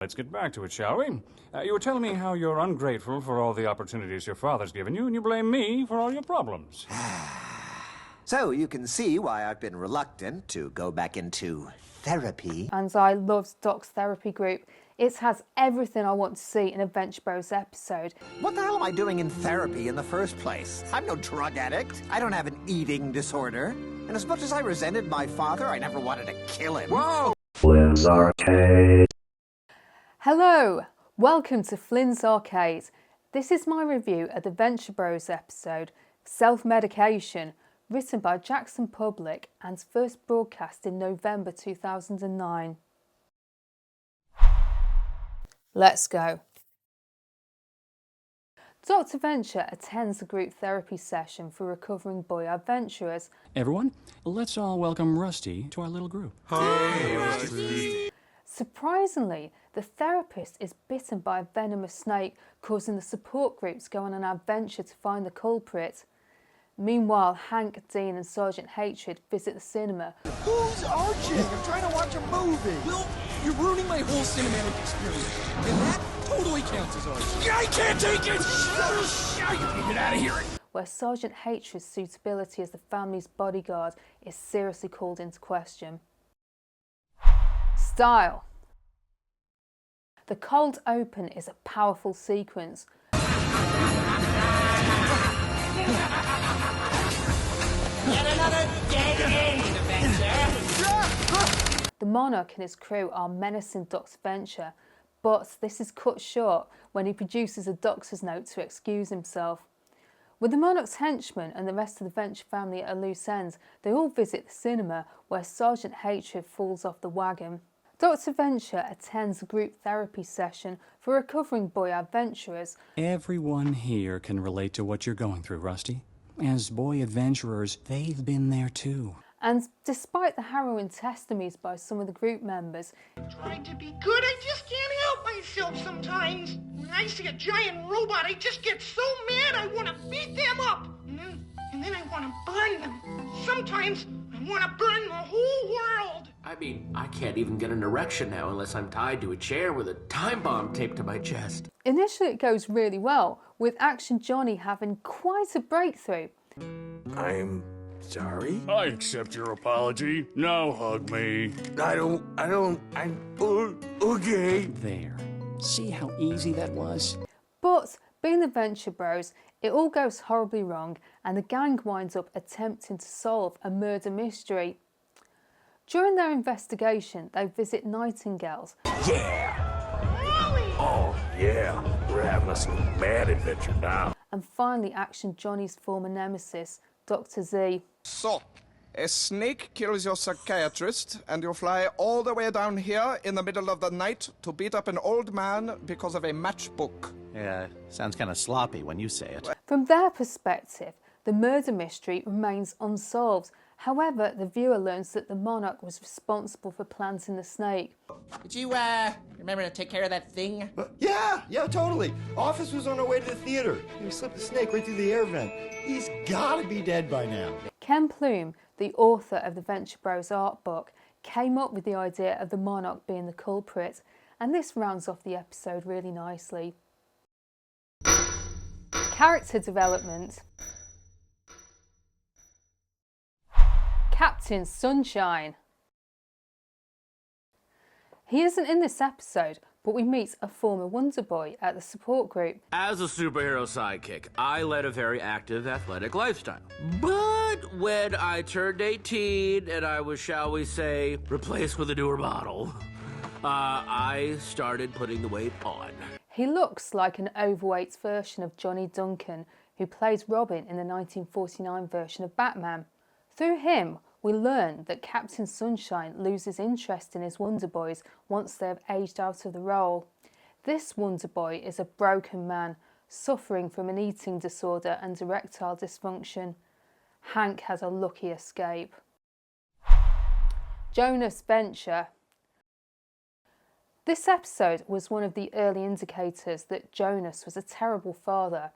Let's get back to it, shall we? You were telling me how you're ungrateful for all the opportunities your father's given you, and you blame me for all your problems. So you can see why I've been reluctant to go back into therapy. And I loved Doc's therapy group. It has everything I want to see in a Venture Bros episode. What the hell am I doing in therapy in the first place? I'm no drug addict. I don't have an eating disorder. And as much as I resented my father, I never wanted to kill him. Whoa! FlynnsArcade. Hello, welcome to FlynnsArcade. This is my review of the Venture Bros episode, Self-Medication, written by Jackson Public and first broadcast in November 2009. Let's go. Dr. Venture attends a group therapy session for recovering boy adventurers. Everyone, let's all welcome Rusty to our little group. Hey, Rusty. Surprisingly, the therapist is bitten by a venomous snake, causing the support group to go on an adventure to find the culprit. Meanwhile, Hank, Dean and Sgt Hatred visit the cinema. Who's Archie? I'm trying to watch a movie. Well, you're ruining my whole cinematic experience. And that totally counts as Archie. I can't take it! Get out of here! Where Sgt Hatred's suitability as the family's bodyguard is seriously called into question. Style. The cold open is a powerful sequence. Yet another dead-end adventure. The Monarch and his crew are menacing Doc's Venture, but this is cut short when he produces a doctor's note to excuse himself. With the Monarch's henchmen and the rest of the Venture family at a loose end, they all visit the cinema where Sgt Hatred falls off the wagon. Dr. Venture attends a group therapy session for recovering boy adventurers. Everyone here can relate to what you're going through, Rusty. As boy adventurers, they've been there too. And despite the harrowing testimonies by some of the group members, Trying to be good, I just can't help myself sometimes. When I see a giant robot, I just get so mad I want to beat them up. And then I want to burn them. Sometimes I want to burn the whole world. I mean, I can't even get an erection now unless I'm tied to a chair with a time bomb taped to my chest. initially it goes really well, with Action Johnny having quite a breakthrough. I'm sorry. I accept your apology. Now hug me. I'm okay. There. See how easy that was? But being the Venture Bros, it all goes horribly wrong and the gang winds up attempting to solve a murder mystery. During their investigation, they visit nightingales. Yeah. Oh, yeah. We're having us a mad adventure now. And finally, Action Johnny's former nemesis, Dr. Z. So, a snake kills your psychiatrist, and you fly all the way down here in the middle of the night to beat up an old man because of a matchbook. Yeah, sounds kind of sloppy when you say it. From their perspective, the murder mystery remains unsolved. However, the viewer learns that the Monarch was responsible for planting the snake. Did you, remember to take care of that thing? Yeah, totally. Office was on our way to the theater. He slipped the snake right through the air vent. He's gotta be dead by now. Ken Plume, the author of the Venture Bros art book, came up with the idea of the Monarch being the culprit, and this rounds off the episode really nicely. Character development. Captain Sunshine. He isn't in this episode, but we meet a former Wonder Boy at the support group. As a superhero sidekick, I led a very active athletic lifestyle. But when I turned 18 and I was, shall we say, replaced with a newer model, I started putting the weight on. He looks like an overweight version of Johnny Duncan, who plays Robin in the 1949 version of Batman. Through him, we learn that Captain Sunshine loses interest in his Wonder Boys once they have aged out of the role. This Wonder Boy is a broken man, suffering from an eating disorder and erectile dysfunction. Hank has a lucky escape. Jonas Venture. This episode was one of the early indicators that Jonas was a terrible father.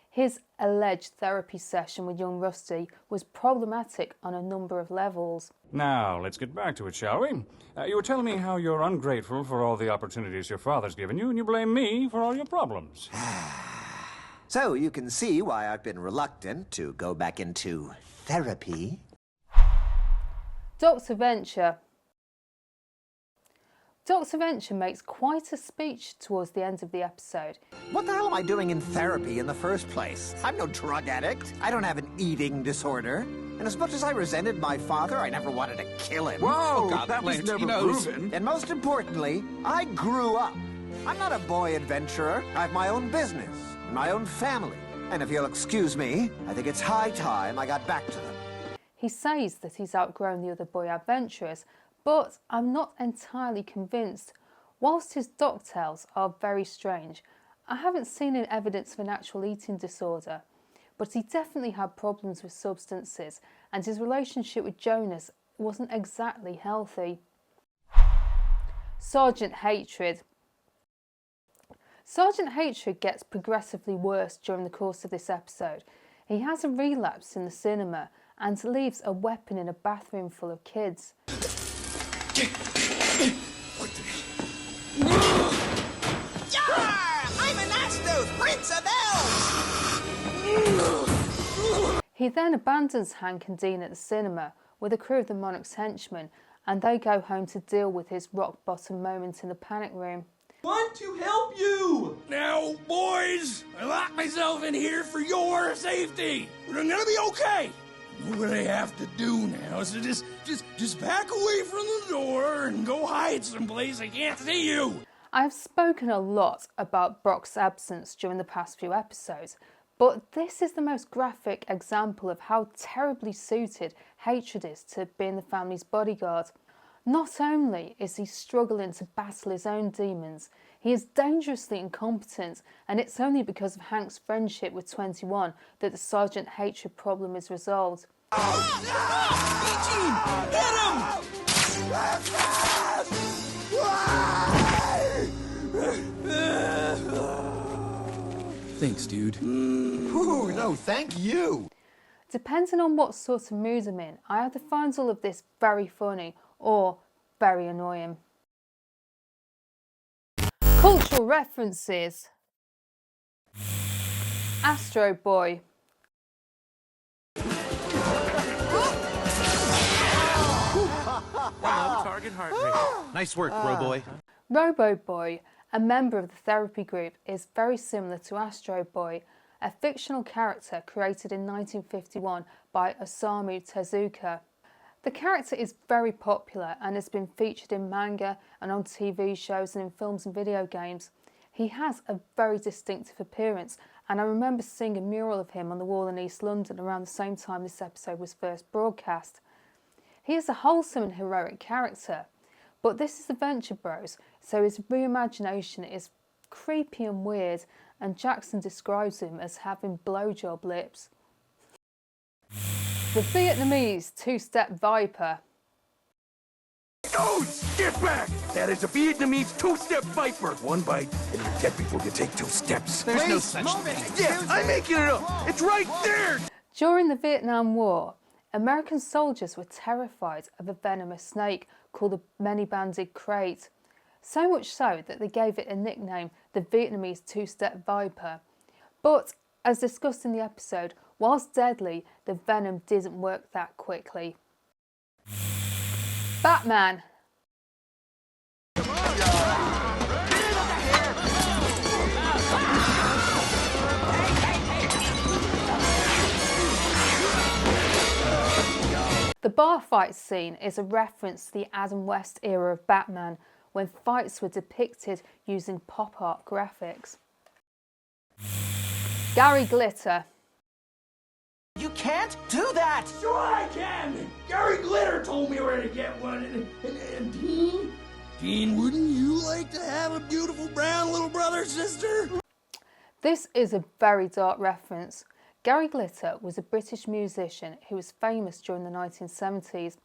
His alleged therapy session with young Rusty was problematic on a number of levels. Now, let's get back to it, shall we? You were telling me how you're ungrateful for all the opportunities your father's given you, and you blame me for all your problems. So you can see why I've been reluctant to go back into therapy. Dr. Venture. Dr. Venture makes quite a speech towards the end of the episode. What the hell am I doing in therapy in the first place? I'm no drug addict. I don't have an eating disorder. And as much as I resented my father, I never wanted to kill him. Whoa, that was never proven. And most importantly, I grew up. I'm not a boy adventurer. I have my own business, my own family. And if you'll excuse me, I think it's high time I got back to them. He says that he's outgrown the other boy adventurers, but I'm not entirely convinced. Whilst his doc-tales are very strange, I haven't seen any evidence of an actual eating disorder. But he definitely had problems with substances, and his relationship with Jonas wasn't exactly healthy. Sgt Hatred. Sgt Hatred gets progressively worse during the course of this episode. He has a relapse in the cinema and leaves a weapon in a bathroom full of kids. I'm an Astos, Prince of Elves! He then abandons Hank and Dean at the cinema with a crew of the Monarch's henchmen, and they go home to deal with his rock-bottom moment in the panic room. Want to help you! Now, boys, I locked myself in here for your safety. But I'm gonna be okay. I know what I have to do now, so just back away from the door and go hide someplace I can't see you. I've spoken a lot about Brock's absence during the past few episodes, but this is the most graphic example of how terribly suited Hatred is to being the family's bodyguard. Not only is he struggling to battle his own demons, he is dangerously incompetent, and it's only because of Hank's friendship with 21 that the Sgt Hatred problem is resolved. Thanks, dude. Ooh, no, thank you. Depending on what sort of mood I'm in, I either find all of this very funny or very annoying. Cultural references. Astro Boy. Target heart rate. Nice work, Roboy. Robo Boy, a member of the therapy group, is very similar to Astro Boy, a fictional character created in 1951 by Osamu Tezuka. The character is very popular and has been featured in manga and on TV shows and in films and video games. He has a very distinctive appearance, and I remember seeing a mural of him on the wall in East London around the same time this episode was first broadcast. He is a wholesome and heroic character, but this is the Venture Bros, so his reimagination is creepy and weird, and Jackson describes him as having blowjob lips. The Vietnamese two-step viper. Dude, get back! That is a Vietnamese two-step viper. One bite, and you're dead before you take 2 steps. There's no such thing. Yeah, I'm making it up. It's right there. During the Vietnam War, American soldiers were terrified of a venomous snake called the many-banded crate. So much so that they gave it a nickname, the Vietnamese two-step viper. But, as discussed in the episode, whilst deadly, the venom didn't work that quickly. Batman. The bar fight scene is a reference to the Adam West era of Batman, when fights were depicted using pop art graphics. Gary Glitter. You can't do that! Sure I can! Gary Glitter told me where to get one, and Dean? Dean, wouldn't you like to have a beautiful brown little brother, sister? This is a very dark reference. Gary Glitter was a British musician who was famous during the 1970s.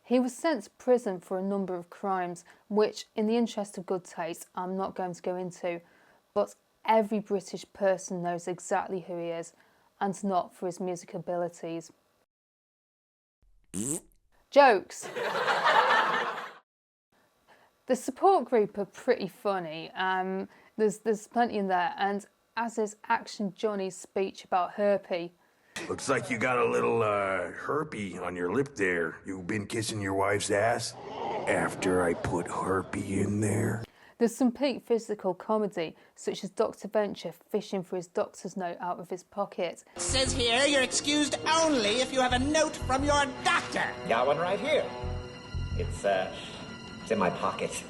He was sent to prison for a number of crimes, which, in the interest of good taste, I'm not going to go into. But every British person knows exactly who he is, and not for his music abilities. Jokes. The support group are pretty funny. There's plenty in there, and as is Action Johnny's speech about herpy. Looks like you got a little, herpy on your lip there. You been kissing your wife's ass? After I put herpy in there? There's some peak physical comedy, such as Dr. Venture fishing for his doctor's note out of his pocket. It says here you're excused only if you have a note from your doctor. Got one right here. It's in my pocket.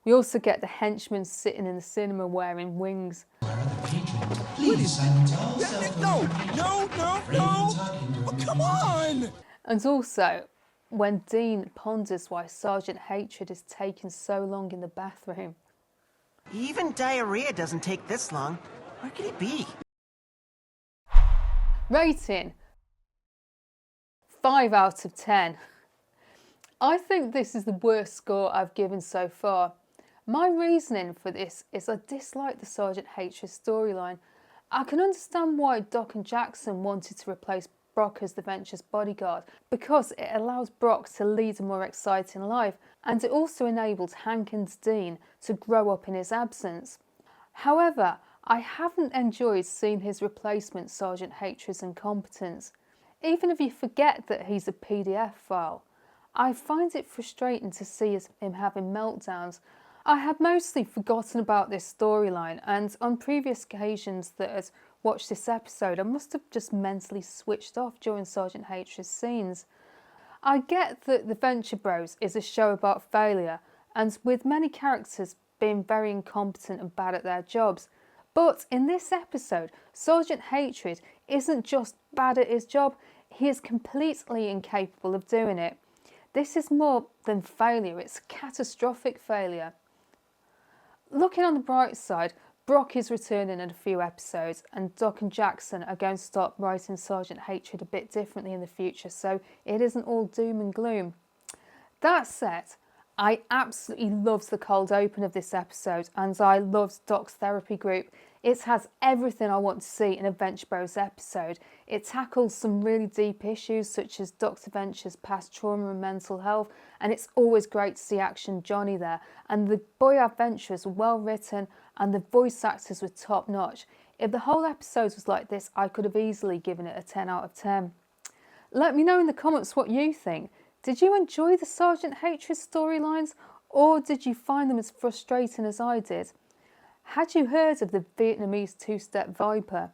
We also get the henchman sitting in the cinema wearing wings. Please. No! Oh, come on! And also, when Dean ponders why Sgt Hatred is taking so long in the bathroom. Even diarrhea doesn't take this long. Where could he be? Rating: 5 out of 10. I think this is the worst score I've given so far. My reasoning for this is I dislike the Sgt Hatred storyline. I can understand why Doc and Jackson wanted to replace Brock as the Venture's bodyguard, because it allows Brock to lead a more exciting life, and it also enables Hank and Dean to grow up in his absence. However, I haven't enjoyed seeing his replacement Sgt Hatred's incompetence. Even if you forget that he's a PDF file, I find it frustrating to see him having meltdowns. I had mostly forgotten about this storyline, and on previous occasions that I'd watched this episode, I must have just mentally switched off during Sgt Hatred's scenes. I get that the Venture Bros is a show about failure, and with many characters being very incompetent and bad at their jobs, but in this episode, Sgt Hatred isn't just bad at his job, he is completely incapable of doing it. This is more than failure, it's catastrophic failure. Looking on the bright side, Brock is returning in a few episodes, and Doc and Jackson are going to start writing Sgt Hatred a bit differently in the future, so it isn't all doom and gloom. That said, I absolutely loved the cold open of this episode, and I loved Doc's therapy group. It has everything I want to see in a Venture Bros episode. It tackles some really deep issues such as Dr. Venture's past trauma and mental health, and it's always great to see Action Johnny there. And the boy adventures were well written and the voice actors were top notch. If the whole episode was like this, I could have easily given it a 10 out of 10. Let me know in the comments what you think. Did you enjoy the Sgt Hatred storylines, or did you find them as frustrating as I did? Had you heard of the Vietnamese two-step Viper?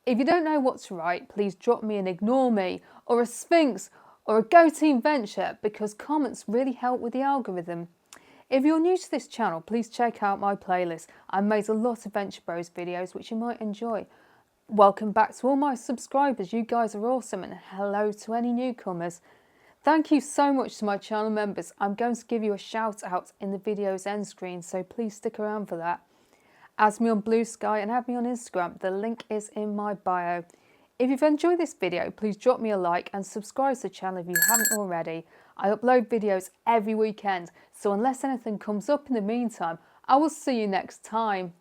If you don't know what to write, please drop me an ignore me, or a Sphinx, or a Go Team Venture, because comments really help with the algorithm. If you're new to this channel, please check out my playlist. I've made a lot of Venture Bros videos which you might enjoy. Welcome back to all my subscribers, you guys are awesome, and hello to any newcomers. Thank you so much to my channel members. I'm going to give you a shout out in the video's end screen, so please stick around for that. Add me on Blue Sky and add me on Instagram. The link is in my bio. If you've enjoyed this video, please drop me a like and subscribe to the channel if you haven't already. I upload videos every weekend, so unless anything comes up in the meantime, I will see you next time.